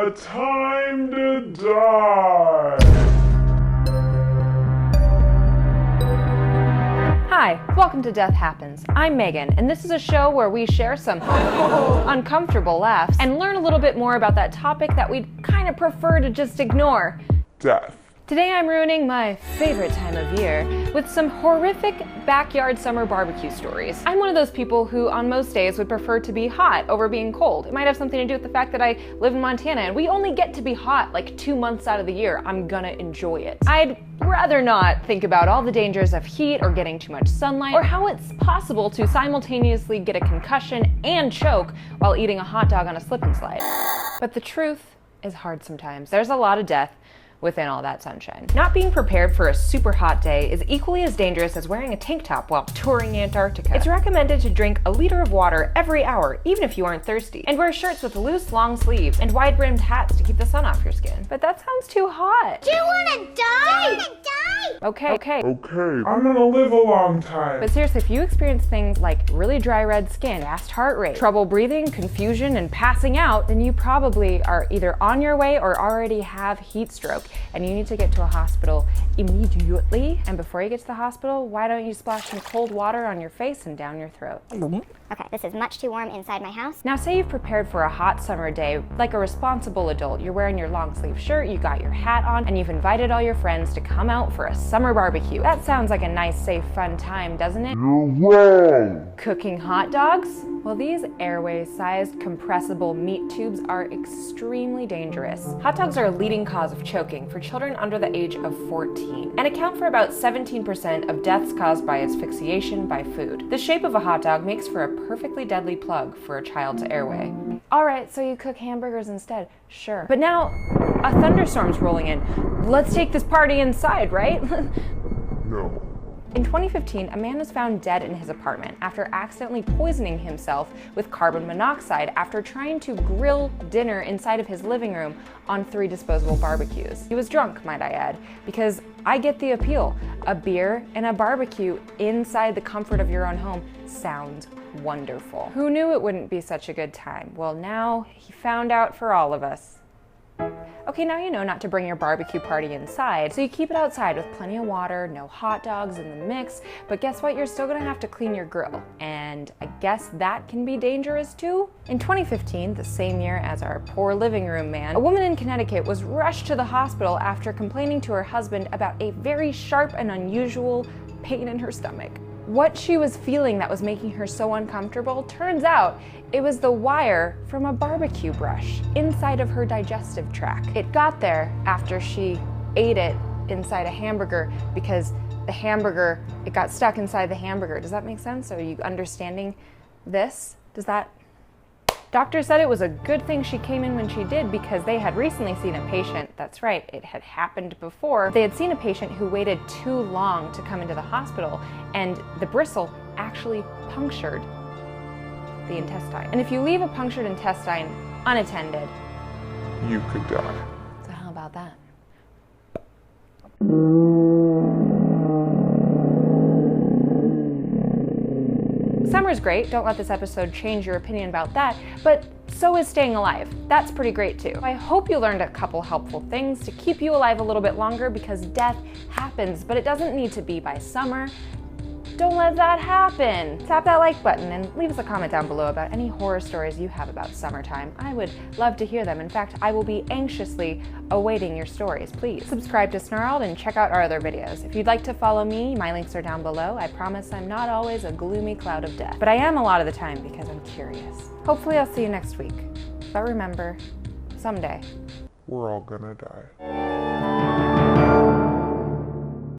A time to die. Hi, welcome to Death Happens. I'm Megan, and this is a show where we share some uncomfortable laughs and learn a little bit more about that topic that we'd kind of prefer to just ignore. Death. Today I'm ruining my favorite time of year with some horrific backyard summer barbecue stories. I'm one of those people who on most days would prefer to be hot over being cold. It might have something to do with the fact that I live in Montana and we only get to be hot like 2 months out of the year. I'm gonna enjoy it. I'd rather not think about all the dangers of heat or getting too much sunlight or how it's possible to simultaneously get a concussion and choke while eating a hot dog on a slip and slide. But the truth is hard sometimes. There's a lot of death within all that sunshine. Not being prepared for a super hot day is equally as dangerous as wearing a tank top while touring Antarctica. It's recommended to drink a liter of water every hour, even if you aren't thirsty, and wear shirts with loose, long sleeves and wide-brimmed hats to keep the sun off your skin. But that sounds too hot. Do you wanna die? Okay. I'm gonna live a long time. But seriously, if you experience things like really dry red skin, fast heart rate, trouble breathing, confusion, and passing out, then you probably are either on your way or already have heat stroke, and you need to get to a hospital immediately. And before you get to the hospital, why don't you splash some cold water on your face and down your throat? Okay, this is much too warm inside my house. Now say you've prepared for a hot summer day like a responsible adult. You're wearing your long sleeve shirt, you got your hat on, and you've invited all your friends to come out for a summer barbecue. That sounds like a nice, safe, fun time, doesn't it? You're wrong. Cooking hot dogs? Well, these airway-sized compressible meat tubes are extremely dangerous. Hot dogs are a leading cause of choking for children under the age of 14 and account for about 17% of deaths caused by asphyxiation by food. The shape of a hot dog makes for a perfectly deadly plug for a child's airway. All right, so you cook hamburgers instead, sure. But now, a thunderstorm's rolling in. Let's take this party inside, right? No. In 2015, a man was found dead in his apartment after accidentally poisoning himself with carbon monoxide after trying to grill dinner inside of his living room on 3 disposable barbecues. He was drunk, might I add, because I get the appeal. A beer and a barbecue inside the comfort of your own home sounds wonderful. Who knew it wouldn't be such a good time? Well, now he found out for all of us. Okay, now you know not to bring your barbecue party inside, so you keep it outside with plenty of water, no hot dogs in the mix, but guess what? You're still gonna have to clean your grill, and I guess that can be dangerous too? In 2015, the same year as our poor living room man, a woman in Connecticut was rushed to the hospital after complaining to her husband about a very sharp and unusual pain in her stomach. What she was feeling that was making her so uncomfortable, turns out it was the wire from a barbecue brush inside of her digestive tract. It got there after she ate it inside a hamburger because the hamburger, it got stuck inside the hamburger. Does that make sense? Are you understanding this? Doctor said it was a good thing she came in when she did because they had recently seen a patient, that's right, it had happened before. They had seen a patient who waited too long to come into the hospital and the bristle actually punctured the intestine. And if you leave a punctured intestine unattended, You could die. so how about that? Summer's great, don't let this episode change your opinion about that, but so is staying alive. That's pretty great too. I hope you learned a couple helpful things to keep you alive a little bit longer because death happens, but it doesn't need to be by summer. Don't let that happen. Tap that like button and leave us a comment down below about any horror stories you have about summertime. I would love to hear them. In fact, I will be anxiously awaiting your stories. Please subscribe to Snarled and check out our other videos. If you'd like to follow me, my links are down below. I promise I'm not always a gloomy cloud of death, but I am a lot of the time because I'm curious. Hopefully I'll see you next week. But remember, someday, We're all gonna die.